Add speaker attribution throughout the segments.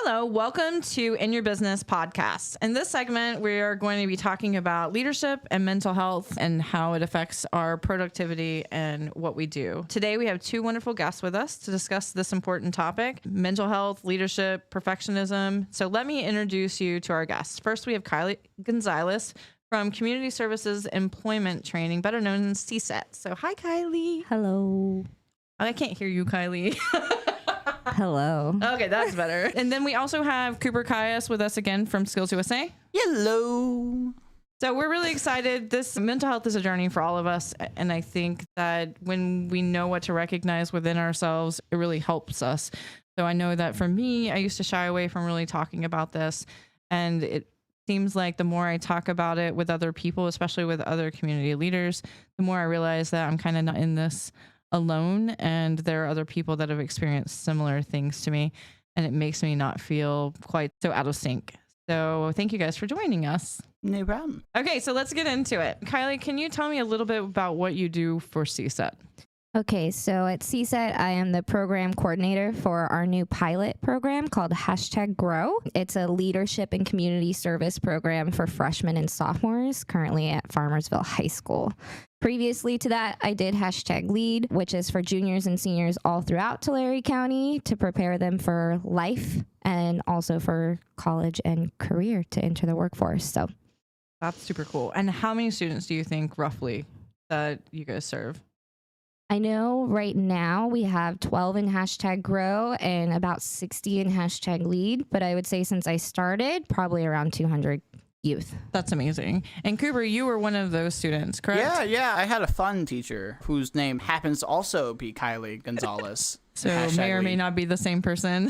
Speaker 1: Hello, welcome to In Your Business podcast. In this segment, we are going to be talking about leadership and mental health and how it affects our productivity and what we do. Today, we have two wonderful guests with us to discuss this important topic, mental health, leadership, perfectionism. So let me introduce you to our guests. First, we have Kylie Gonzalez from Community Services Employment Training, better known as CSET. So hi, Kylie.
Speaker 2: Hello.
Speaker 1: I can't hear you, Kylie.
Speaker 2: Hello.
Speaker 1: Okay, that's better. And then we also have Cooper Caius with us again from SkillsUSA.
Speaker 3: Hello.
Speaker 1: So we're really excited. This mental health is a journey for all of us. And I think that when we know what to recognize within ourselves, it really helps us. So I know that for me, I used to shy away from really talking about this. And it seems like the more I talk about it with other people, especially with other community leaders, the more I realize that I'm kind of not in this alone, and there are other people that have experienced similar things to me, and it makes me not feel quite so out of sync. So thank you guys for joining us.
Speaker 3: No problem.
Speaker 1: Okay, so let's get into it. Kylie, can you tell me a little bit about what you do for CSET?
Speaker 2: Okay, so at CSET, I am the program coordinator for our new pilot program called #Grow. It's a leadership and community service program for freshmen and sophomores currently at Farmersville High School. Previously to that, I did #Lead, which is for juniors and seniors all throughout Tulare County to prepare them for life and also for college and career to enter the workforce. So
Speaker 1: that's super cool. And how many students do you think roughly that you guys serve?
Speaker 2: I know right now we have 12 in #Grow and about 60 in #Lead, but I would say since I started, probably around 200 youth.
Speaker 1: That's amazing. And Cooper, you were one of those students, correct?
Speaker 3: Yeah. I had a fun teacher whose name happens to also be Kylie Gonzalez.
Speaker 1: So may or may not be the same person.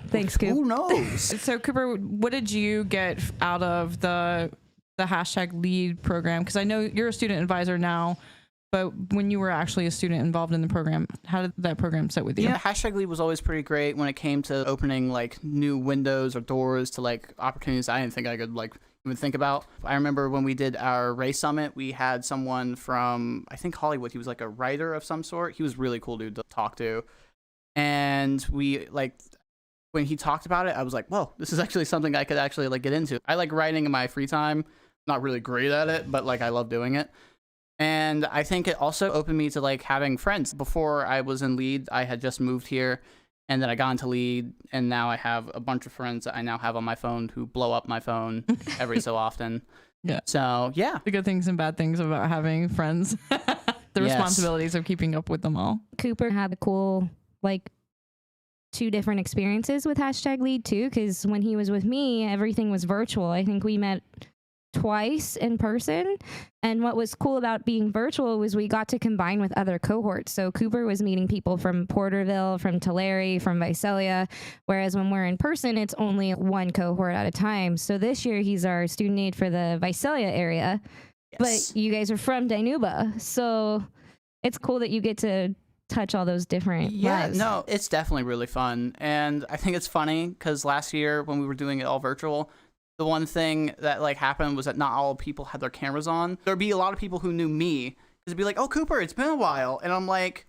Speaker 2: Thanks, Coop.
Speaker 3: Who knows?
Speaker 1: So Cooper, what did you get out of the #Lead program? Because I know you're a student advisor now, but when you were actually a student involved in the program, how did that program sit with you?
Speaker 3: Yeah, #Lead was always pretty great when it came to opening like new windows or doors to like opportunities I didn't think I could like even think about. I remember when we did our race summit, we had someone from, I think, Hollywood. He was like a writer of some sort. He was really cool dude to talk to. And we like, when he talked about it, I was like, whoa, this is actually something I could actually like get into. I like writing in my free time. Not really great at it, but like I love doing it. And I think it also opened me to like having friends. Before I was in Lead, I had just moved here, and then I got into Lead, and now I have a bunch of friends that I now have on my phone who blow up my phone every so often.
Speaker 1: Yeah.
Speaker 3: So, yeah.
Speaker 1: The good things and bad things about having friends. The responsibilities of keeping up with them all.
Speaker 2: Cooper had a cool, like, 2 different experiences with #Lead too, because when he was with me, everything was virtual. I think we met twice in person, and what was cool about being virtual was we got to combine with other cohorts. So Cooper was meeting people from Porterville, from Tulare, from Visalia, whereas when we're in person, it's only one cohort at a time. So this year he's our student aide for the Visalia area, but you guys are from Dinuba, so it's cool that you get to touch all those different lives.
Speaker 3: No, it's definitely really fun. And I think it's funny because last year when we were doing it all virtual, the one thing that like happened was that not all people had their cameras on. There'd be a lot of people who knew me. Because it'd be like, oh, Cooper, it's been a while. And I'm like,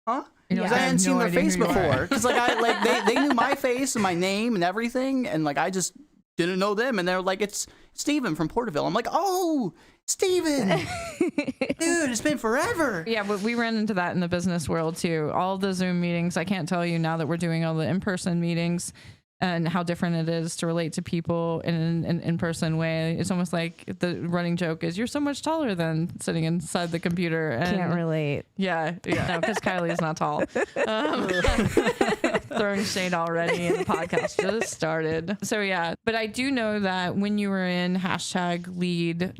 Speaker 3: huh? Because I hadn't seen their face before. Because like they knew my face and my name and everything. And like I just didn't know them. And they're like, it's Steven from Porterville. I'm like, oh, Steven. Dude, it's been forever.
Speaker 1: Yeah, but we ran into that in the business world too. All the Zoom meetings, I can't tell you now that we're doing all the in-person meetings and how different it is to relate to people in an in-person way. It's almost like the running joke is, you're so much taller than sitting inside the computer. And
Speaker 2: can't relate.
Speaker 1: Yeah, no, because Kylie is not tall. Throwing shade already, and the podcast just started. So yeah, but I do know that when you were in #Lead,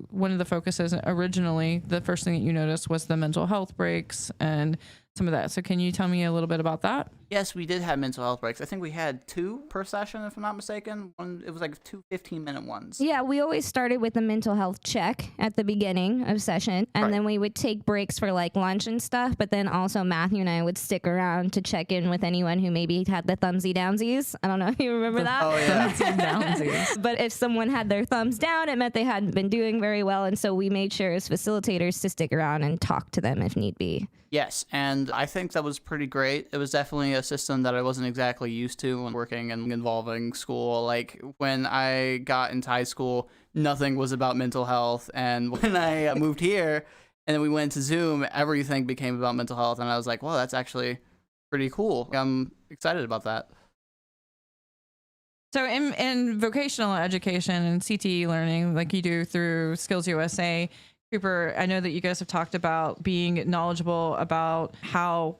Speaker 1: one of the focuses originally, the first thing that you noticed was the mental health breaks and some of that. So can you tell me a little bit about that?
Speaker 3: Yes, we did have mental health breaks. I think we had 2 per session, if I'm not mistaken. It was like 2 15-minute ones.
Speaker 2: Yeah, we always started with a mental health check at the beginning of session, and then we would take breaks for like lunch and stuff, but then also Matthew and I would stick around to check in with anyone who maybe had the thumbsy downsies. I don't know if you remember that.
Speaker 3: Oh, yeah.
Speaker 1: Thumbsy downsies.
Speaker 2: But if someone had their thumbs down, it meant they hadn't been doing very well, and so we made sure as facilitators to stick around and talk to them if need be.
Speaker 3: Yes, and I think that was pretty great. It was definitely a system that I wasn't exactly used to when working and involving school. Like when I got into high school, nothing was about mental health, and when I moved here and then we went to Zoom, everything became about mental health, and I was like, "Well, that's actually pretty cool." I'm excited about that.
Speaker 1: So in vocational education and CTE learning, like you do through Skills USA, Cooper, I know that you guys have talked about being knowledgeable about how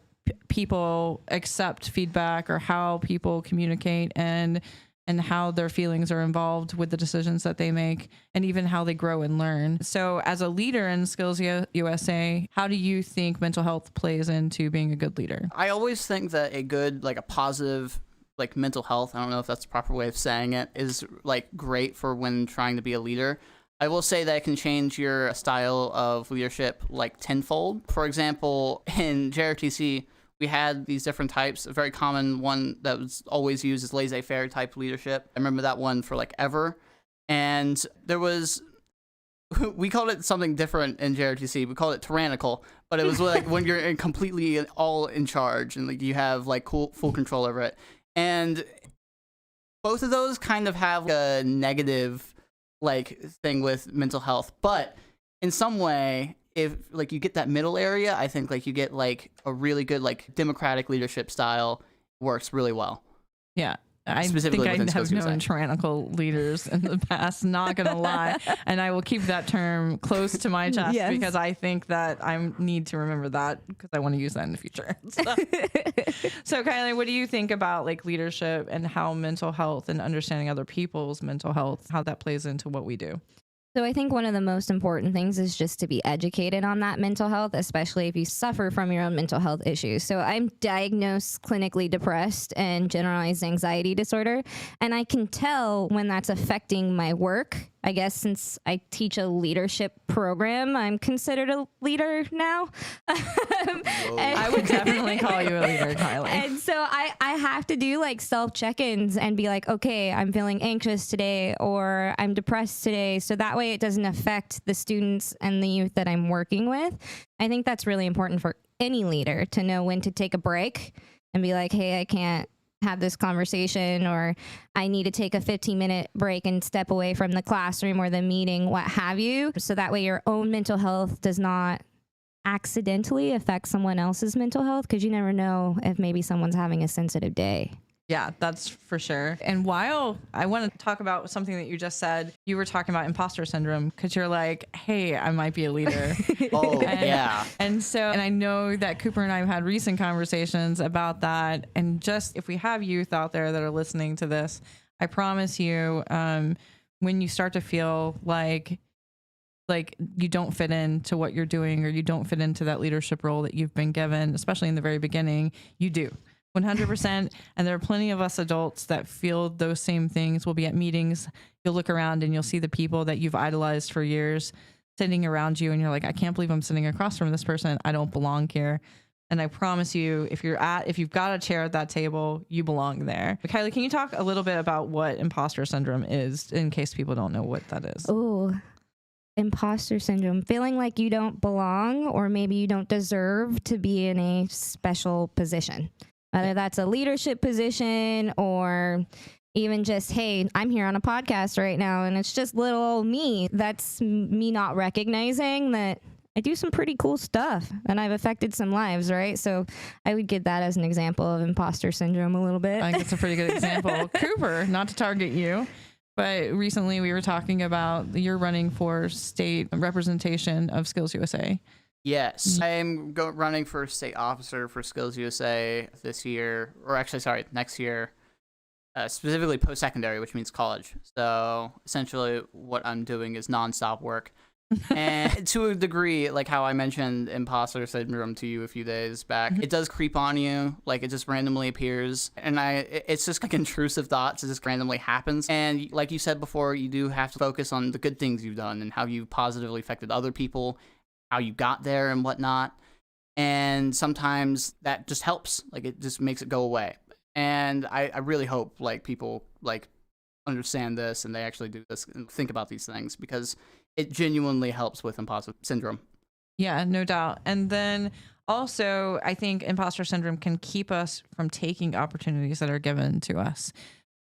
Speaker 1: people accept feedback or how people communicate and how their feelings are involved with the decisions that they make and even how they grow and learn. So as a leader in Skills USA, how do you think mental health plays into being a good leader?
Speaker 3: I always think that a good, like a positive, like mental health, I don't know if that's the proper way of saying it, is like great for when trying to be a leader. I will say that it can change your style of leadership like tenfold. For example, in JRTC, we had these different types. A very common one that was always used is laissez-faire type leadership. I remember that one for like ever. And there was, we called it something different in JRTC. We called it tyrannical, but it was like when you're completely all in charge and like you have like full control over it. And both of those kind of have a negative like thing with mental health, but in some way, if like you get that middle area, I think like you get like a really good like democratic leadership style works really well.
Speaker 1: Yeah. I think I have known tyrannical leaders in the past, not going to lie. And I will keep that term close to my chest because I think that I need to remember that because I want to use that in the future. So Kylie, what do you think about like leadership and how mental health and understanding other people's mental health, how that plays into what we do?
Speaker 2: So I think one of the most important things is just to be educated on that mental health, especially if you suffer from your own mental health issues. So I'm diagnosed clinically depressed and generalized anxiety disorder, and I can tell when that's affecting my work. I guess since I teach a leadership program, I'm considered a leader now.
Speaker 1: I would definitely call you a leader, Kylie.
Speaker 2: And so I have to do like self check-ins and be like, okay, I'm feeling anxious today or I'm depressed today. So that way it doesn't affect the students and the youth that I'm working with. I think that's really important for any leader to know when to take a break and be like, hey, I can't have this conversation, or I need to take a 15-minute break and step away from the classroom or the meeting, what have you. So that way your own mental health does not accidentally affect someone else's mental health, because you never know if maybe someone's having a sensitive day.
Speaker 1: Yeah, that's for sure. And while I want to talk about something that you just said, you were talking about imposter syndrome because you're like, hey, I might be a leader.
Speaker 3: Yeah.
Speaker 1: And I know that Cooper and I have had recent conversations about that. And just if we have youth out there that are listening to this, I promise you, when you start to feel like you don't fit into what you're doing or you don't fit into that leadership role that you've been given, especially in the very beginning, you do. 100%. And there are plenty of us adults that feel those same things. We'll be at meetings. You'll look around and you'll see the people that you've idolized for years sitting around you. And you're like, I can't believe I'm sitting across from this person. I don't belong here. And I promise you, if you've got a chair at that table, you belong there. But Kylie, can you talk a little bit about what imposter syndrome is in case people don't know what that is?
Speaker 2: Oh, imposter syndrome, feeling like you don't belong or maybe you don't deserve to be in a special position. Whether that's a leadership position or even just, hey, I'm here on a podcast right now and it's just little old me. That's me not recognizing that I do some pretty cool stuff and I've affected some lives, right? So I would give that as an example of imposter syndrome a little bit.
Speaker 1: I think it's a pretty good example. Cooper, not to target you, but recently we were talking about you're running for state representation of Skills USA.
Speaker 3: Yes, I'm running for state officer for Skills USA this year, or actually, sorry, next year, specifically post-secondary, which means college. So essentially what I'm doing is nonstop work. And to a degree, like how I mentioned imposter syndrome to you a few days back, it does creep on you. Like it just randomly appears. And it's just like intrusive thoughts. It just randomly happens. And like you said before, you do have to focus on the good things you've done and how you've positively affected other people, how you got there and whatnot. And sometimes that just helps. Like it just makes it go away. And I really hope like people like understand this and they actually do this and think about these things, because it genuinely helps with imposter syndrome.
Speaker 1: Yeah, no doubt. And then Also, I think imposter syndrome can keep us from taking opportunities that are given to us.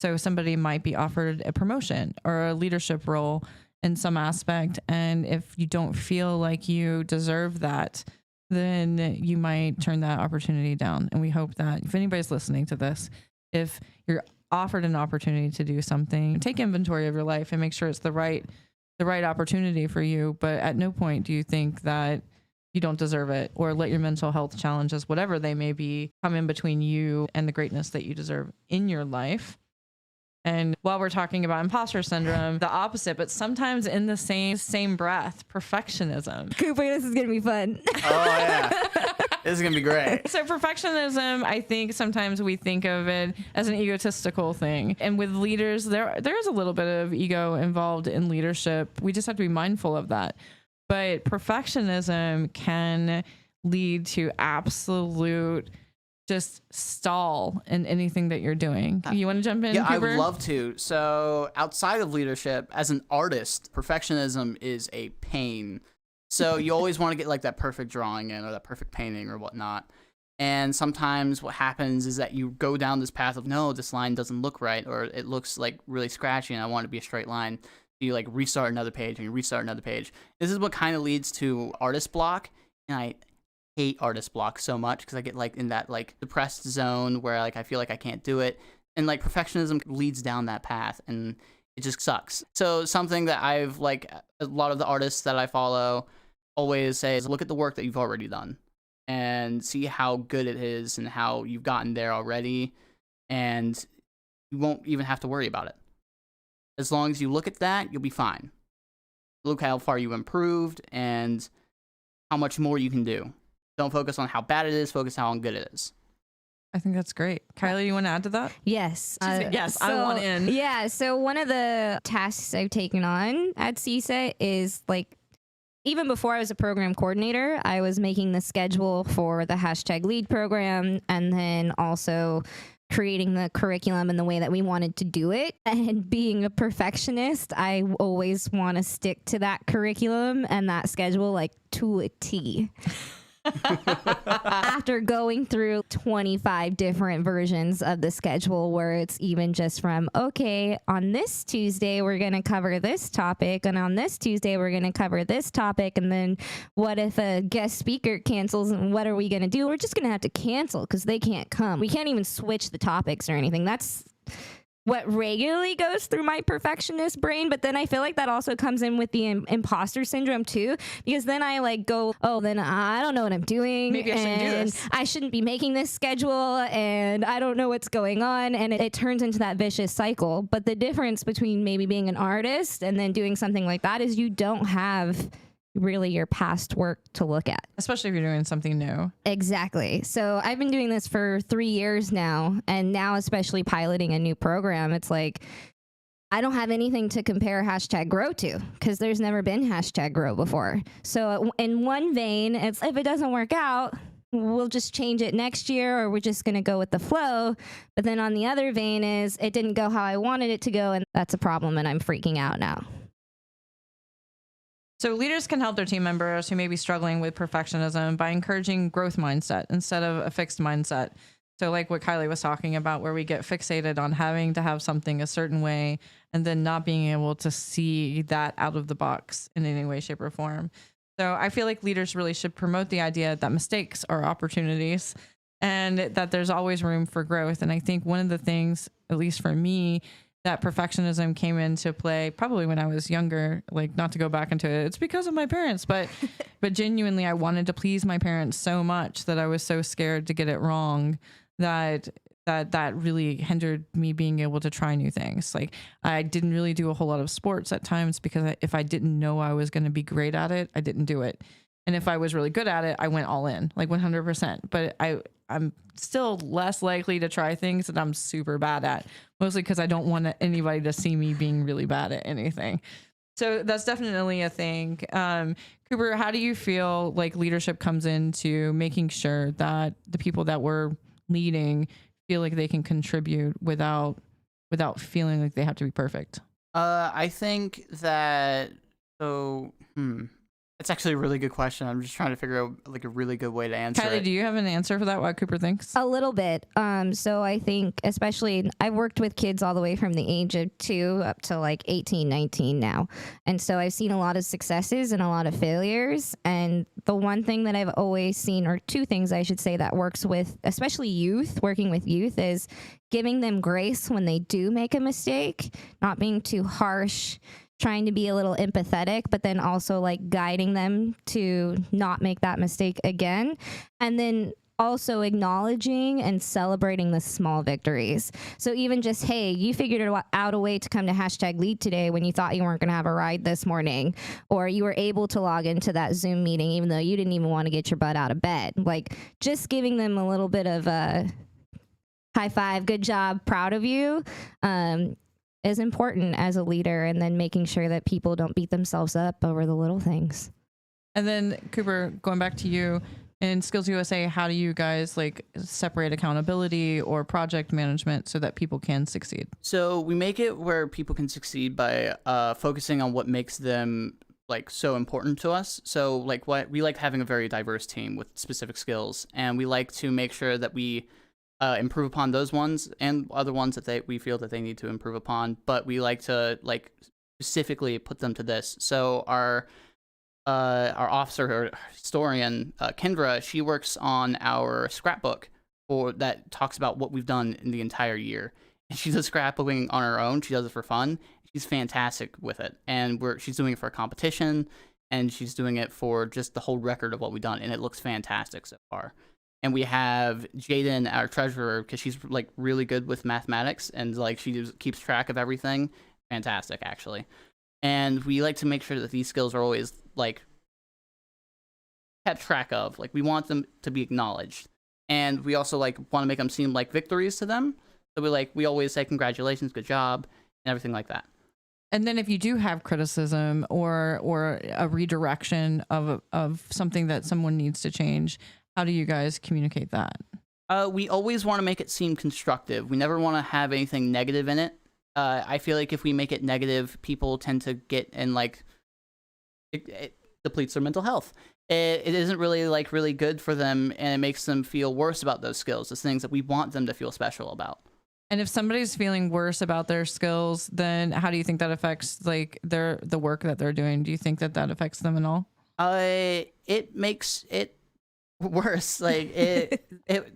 Speaker 1: So somebody might be offered a promotion or a leadership role in some aspect. And if you don't feel like you deserve that, then you might turn that opportunity down. And we hope that if anybody's listening to this, if you're offered an opportunity to do something, take inventory of your life and make sure it's the right opportunity for you. But at no point do you think that you don't deserve it, or let your mental health challenges, whatever they may be, come in between you and the greatness that you deserve in your life. And while we're talking about imposter syndrome, the opposite, but sometimes in the same breath, perfectionism.
Speaker 2: Cooper, this is going to be fun.
Speaker 3: Oh, yeah. This is going to be great.
Speaker 1: So perfectionism, I think sometimes we think of it as an egotistical thing. And with leaders, there is a little bit of ego involved in leadership. We just have to be mindful of that. But perfectionism can lead to absolute just stall in anything that you're doing. You want to jump in,
Speaker 3: Yeah,
Speaker 1: Cooper?
Speaker 3: I would love to. So outside of leadership, as an artist, perfectionism is a pain. So you always want to get like that perfect drawing in or that perfect painting or whatnot. And sometimes what happens is that you go down this path of, no, this line doesn't look right, or it looks like really scratchy and I want it to be a straight line. You like restart another page and you restart another page. This is what kind of leads to artist block. And I hate artist block so much because I get like in that like depressed zone where like I feel like I can't do it. And like perfectionism leads down that path and it just sucks. So something that I've like a lot of the artists that I follow always say is look at the work that you've already done and see how good it is and how you've gotten there already. And you won't even have to worry about it. As long as you look at that, you'll be fine. Look how far you improved and how much more you can do. Don't focus on how bad it is, focus on how good it is.
Speaker 1: I think that's great. Kylie, you want to add to that?
Speaker 2: Yes.
Speaker 1: Yes, I want in.
Speaker 2: Yeah, so one of the tasks I've taken on at CSET is like, even before I was a program coordinator, I was making the schedule for the #lead program and then also creating the curriculum and the way that we wanted to do it. And being a perfectionist, I always want to stick to that curriculum and that schedule like to a T. After going through 25 different versions of the schedule where it's even just from, okay, on this Tuesday, we're going to cover this topic. And on this Tuesday, we're going to cover this topic. And then what if a guest speaker cancels and what are we going to do? We're just going to have to cancel because they can't come. We can't even switch the topics or anything. That's what regularly goes through my perfectionist brain. But then I feel like that also comes in with the imposter syndrome too, because then I like go, oh, then I don't know what I'm doing.
Speaker 1: Maybe I shouldn't do this.
Speaker 2: I shouldn't be making this schedule and I don't know what's going on. And it turns into that vicious cycle. But the difference between maybe being an artist and then doing something like that is you don't have really your past work to look at.
Speaker 1: Especially if you're doing something new.
Speaker 2: Exactly. So I've been doing this for 3 years now, and now especially piloting a new program, it's like I don't have anything to compare #grow to because there's never been #grow before. So in one vein, it's if it doesn't work out, we'll just change it next year or we're just going to go with the flow. But then on the other vein is it didn't go how I wanted it to go, and that's a problem, and I'm freaking out now.
Speaker 1: So leaders can help their team members who may be struggling with perfectionism by encouraging growth mindset instead of a fixed mindset. So like what Kylie was talking about, where we get fixated on having to have something a certain way and then not being able to see that out of the box in any way, shape, or form. So I feel like leaders really should promote the idea that mistakes are opportunities and that there's always room for growth. And I think one of the things, at least for me, that perfectionism came into play probably when I was younger, like not to go back into it. It's because of my parents, but genuinely I wanted to please my parents so much that I was so scared to get it wrong that really hindered me being able to try new things. Like I didn't really do a whole lot of sports at times because if I didn't know I was going to be great at it, I didn't do it. And if I was really good at it, I went all in, like 100%. But I'm still less likely to try things that I'm super bad at, mostly because I don't want anybody to see me being really bad at anything. So that's definitely a thing. Cooper, how do you feel like leadership comes into making sure that the people that we're leading feel like they can contribute without feeling like they have to be perfect?
Speaker 3: I think that It's actually a really good question. I'm just trying to figure out like a really good way to answer
Speaker 1: Kylie,
Speaker 3: it.
Speaker 1: do you have an answer for that? What Cooper thinks?
Speaker 2: A little bit. So I think, especially, I've worked with kids all the way from the age of 2 up to like 18, 19 now. And so I've seen a lot of successes and a lot of failures. And the one thing that I've always seen, or two things I should say, that works with, especially youth, working with youth, is giving them grace when they do make a mistake, not being too harsh, trying to be a little empathetic, but then also like guiding them to not make that mistake again. And then also acknowledging and celebrating the small victories. So even just, hey, you figured out a way to come to #lead today when you thought you weren't going to have a ride this morning, or you were able to log into that Zoom meeting even though you didn't even want to get your butt out of bed. Like, just giving them a little bit of a high five, good job, proud of you, is important as a leader, and then making sure that people don't beat themselves up over the little things.
Speaker 1: And then Cooper, going back to you, in Skills USA, how do you guys like separate accountability or project management so that people can succeed?
Speaker 3: So we make it where people can succeed by focusing on what makes them like so important to us. So like what we like having a very diverse team with specific skills, and we like to make sure that we improve upon those ones and other ones that we feel that they need to improve upon. But we like to like specifically put them to this. So our officer or historian, Kendra, she works on our scrapbook that talks about what we've done in the entire year. And she does scrapbooking on her own. She does it for fun. She's fantastic with it. And she's doing it for a competition, and she's doing it for just the whole record of what we've done. And it looks fantastic so far. And we have Jaden, our treasurer, because she's like really good with mathematics, and like she keeps track of everything. Fantastic, actually. And we like to make sure that these skills are always like kept track of. Like, we want them to be acknowledged, and we also like want to make them seem like victories to them. So we always say congratulations, good job, and everything like that.
Speaker 1: And then if you do have criticism or a redirection of something that someone needs to change, how do you guys communicate that?
Speaker 3: We always want to make it seem constructive. We never want to have anything negative in it. I feel like if we make it negative, people tend to get in like it depletes their mental health. It isn't really like really good for them, and it makes them feel worse about those skills. It's things that we want them to feel special about.
Speaker 1: And if somebody's feeling worse about their skills, then how do you think that affects like the work that they're doing? Do you think that affects them at all?
Speaker 3: It makes it worse. Like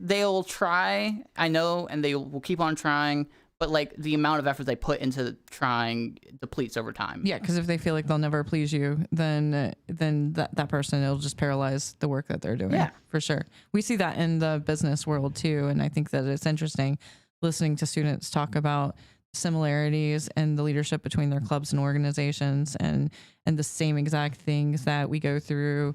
Speaker 3: they'll try, I know, and they will keep on trying, but like the amount of effort they put into trying depletes over time.
Speaker 1: Yeah, because if they feel like they'll never please you, then that person, it'll just paralyze the work that they're doing.
Speaker 3: Yeah,
Speaker 1: for sure. We see that in the business world too, and I think that it's interesting listening to students talk about similarities and the leadership between their clubs and organizations, and the same exact things that we go through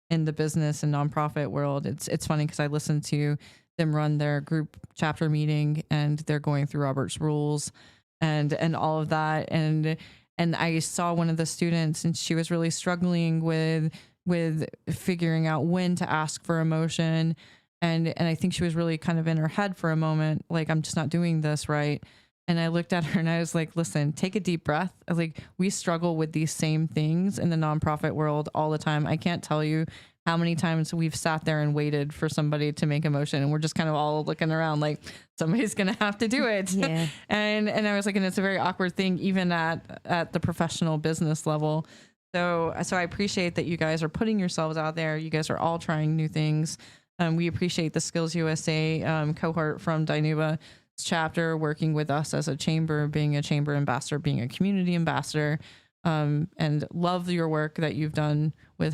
Speaker 1: in the business and nonprofit world. It's funny because I listened to them run their group chapter meeting, and they're going through Robert's rules and all of that. And I saw one of the students, and she was really struggling with figuring out when to ask for a motion. And I think she was really kind of in her head for a moment, like, I'm just not doing this right. And I looked at her and I was like, listen, take a deep breath. I was like, we struggle with these same things in the nonprofit world all the time. I can't tell you how many times we've sat there and waited for somebody to make a motion, and we're just kind of all looking around like somebody's going to have to do it.
Speaker 2: Yeah.
Speaker 1: and I was like, and it's a very awkward thing, even at the professional business level. So I appreciate that you guys are putting yourselves out there. You guys are all trying new things. We appreciate the Skills USA cohort from Dinuba chapter working with us as a chamber, being a chamber ambassador, being a community ambassador, and love your work that you've done with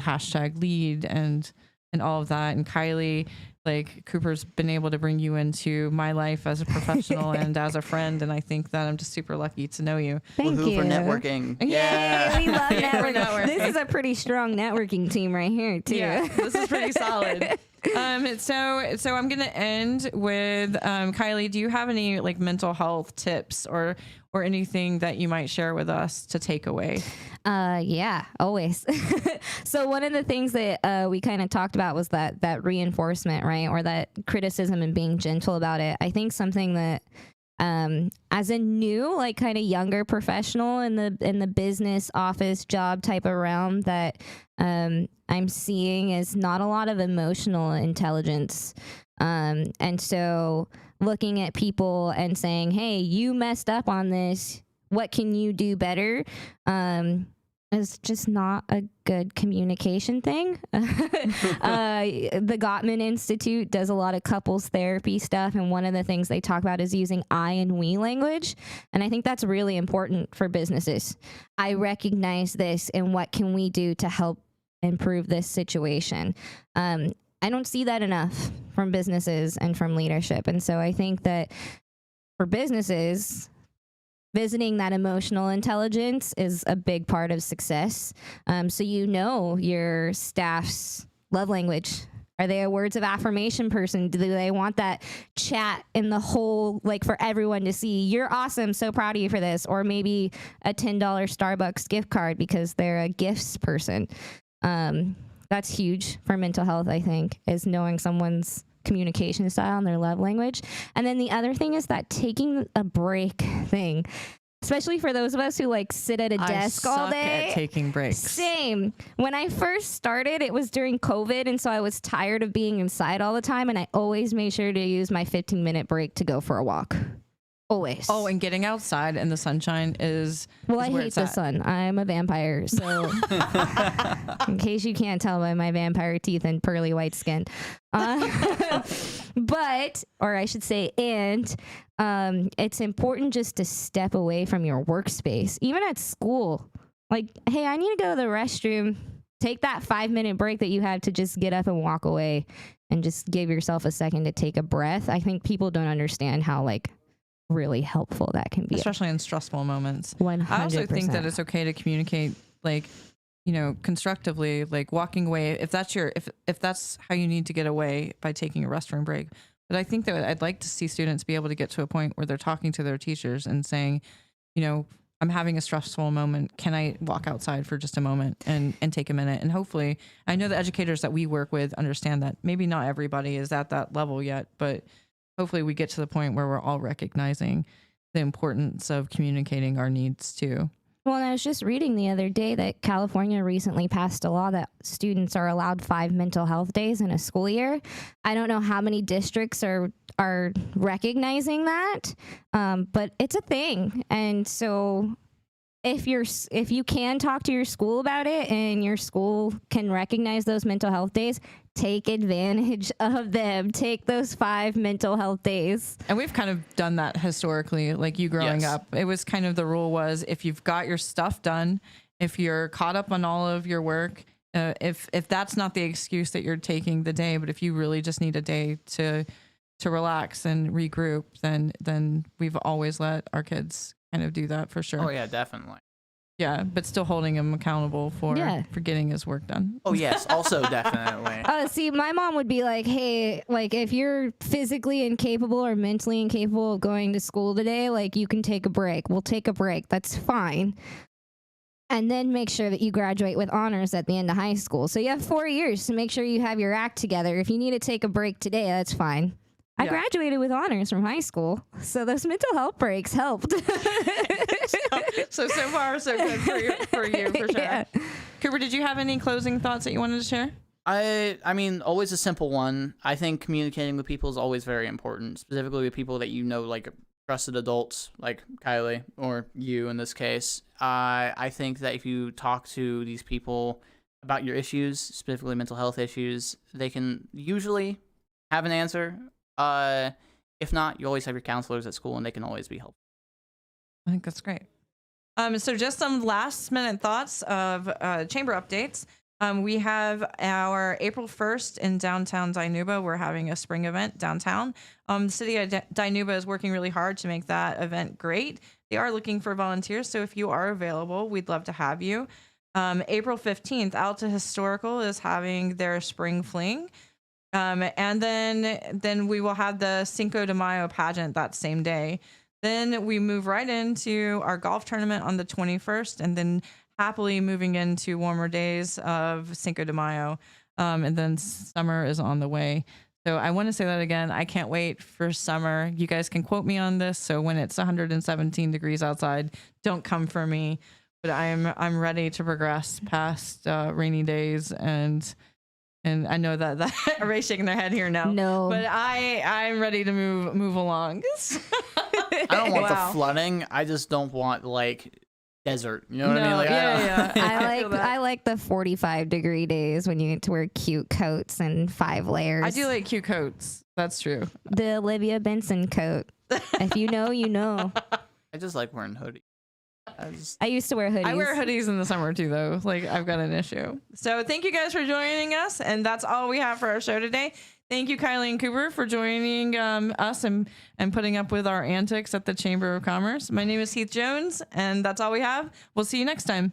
Speaker 1: #lead and all of that. And Kylie, like, Cooper's been able to bring you into my life as a professional and as a friend, and I think that I'm just super lucky to know you.
Speaker 2: Thank
Speaker 3: Woohoo
Speaker 2: you
Speaker 3: for networking.
Speaker 2: Yeah, we love networking.
Speaker 1: Networking.
Speaker 2: This is a pretty strong networking team right here too.
Speaker 1: Yeah, this is pretty solid. So I'm gonna end with Kylie. Do you have any like mental health tips or anything that you might share with us to take away?
Speaker 2: Yeah, always. So one of the things that we kind of talked about was that reinforcement, right? Or that criticism and being gentle about it. I think something that as a new, like kind of younger professional in the business office job type of realm, that I'm seeing is not a lot of emotional intelligence. And so looking at people and saying, hey, you messed up on this, what can you do better? Is just not a good communication thing. The Gottman Institute does a lot of couples therapy stuff, and one of the things they talk about is using I and we language. And I think that's really important for businesses. I recognize this, and what can we do to help improve this situation? I don't see that enough from businesses and from leadership. And so I think that for businesses, visiting that emotional intelligence is a big part of success. So you know your staff's love language. Are they a words of affirmation person? Do they want that chat in the whole, like for everyone to see, you're awesome, so proud of you for this? Or maybe a $10 Starbucks gift card because they're a gifts person. That's huge for mental health, I think, is knowing someone's communication style and their love language. And then the other thing is that taking a break thing, especially for those of us who like sit at a desk all day.
Speaker 1: At taking breaks.
Speaker 2: Same. When I first started, it was during COVID, and so I was tired of being inside all the time, and I always made sure to use my 15-minute break to go for a walk. Always.
Speaker 1: Oh, and getting outside in the sunshine is
Speaker 2: well,
Speaker 1: is
Speaker 2: I
Speaker 1: where
Speaker 2: hate
Speaker 1: it's
Speaker 2: the
Speaker 1: at.
Speaker 2: sun. I'm a vampire, so in case you can't tell by my vampire teeth and pearly white skin, but, or I should say, it's important just to step away from your workspace, even at school. Like, hey, I need to go to the restroom. Take that 5-minute break that you have to just get up and walk away, and just give yourself a second to take a breath. I think people don't understand how like really helpful that can be,
Speaker 1: especially in stressful moments.
Speaker 2: 100%.
Speaker 1: I also think that it's okay to communicate, like, you know, constructively, like walking away if that's if that's how you need to get away, by taking a restroom break. But I think that I'd like to see students be able to get to a point where they're talking to their teachers and saying, you know, I'm having a stressful moment. Can I walk outside for just a moment and take a minute? And hopefully, I know the educators that we work with understand that. Maybe not everybody is at that level yet, but hopefully we get to the point where we're all recognizing the importance of communicating our needs too.
Speaker 2: Well, and I was just reading the other day that California recently passed a law that students are allowed 5 mental health days in a school year. I don't know how many districts are recognizing that, but it's a thing. And so if you can talk to your school about it and your school can recognize those mental health days, take advantage of them. Take those 5 mental health days.
Speaker 1: And we've kind of done that historically, like you growing up. It was kind of the rule was, if you've got your stuff done, if you're caught up on all of your work, if that's not the excuse that you're taking the day, but if you really just need a day to relax and regroup, then we've always let our kids kind of do that for sure.
Speaker 3: Oh yeah, definitely.
Speaker 1: Yeah, but still holding him accountable for getting his work done.
Speaker 3: Oh yes, also definitely.
Speaker 2: See, my mom would be like, hey, like if you're physically incapable or mentally incapable of going to school today, like you can take a break. We'll take a break. That's fine. And then make sure that you graduate with honors at the end of high school. So you have 4 years to make sure you have your act together. If you need to take a break today, that's fine. I graduated with honors from high school, so those mental health breaks helped.
Speaker 1: so far, so good for you, for sure.
Speaker 2: Yeah.
Speaker 1: Cooper, did you have any closing thoughts that you wanted to share?
Speaker 3: I mean, always a simple one. I think communicating with people is always very important, specifically with people that you know, like trusted adults, like Kylie or you in this case. I think that if you talk to these people about your issues, specifically mental health issues, they can usually have an answer. If not, you always have your counselors at school, and they can always be helpful.
Speaker 1: I think that's great. So just some last minute thoughts of chamber updates. We have our April 1st in downtown Dinuba. We're having a spring event downtown. The city of Dinuba is working really hard to make that event great. They are looking for volunteers, so if you are available, we'd love to have you. April 15th, Alta Historical is having their spring fling. And then we will have the Cinco de Mayo pageant that same day. Then we move right into our golf tournament on the 21st, and then happily moving into warmer days of Cinco de Mayo. And then summer is on the way. So I want to say that again. I can't wait for summer. You guys can quote me on this. So when it's 117 degrees outside, don't come for me. But I'm ready to progress past rainy days, and I know that everybody's shaking their head here now.
Speaker 2: No.
Speaker 1: But I'm ready to move along.
Speaker 3: I don't want the flooding. I just don't want like desert. You know what I mean? Like,
Speaker 1: yeah.
Speaker 2: I like the 45-degree days when you get to wear cute coats and 5 layers.
Speaker 1: I do like cute coats. That's true.
Speaker 2: The Olivia Benson coat. If you know, you know.
Speaker 3: I just like wearing hoodies.
Speaker 2: I used to wear hoodies.
Speaker 1: I wear hoodies in the summer too, though. Like, I've got an issue. So thank you guys for joining us. And that's all we have for our show today. Thank you, Kylie and Cooper, for joining us and putting up with our antics at the Chamber of Commerce. My name is Heath Jones, and that's all we have. We'll see you next time.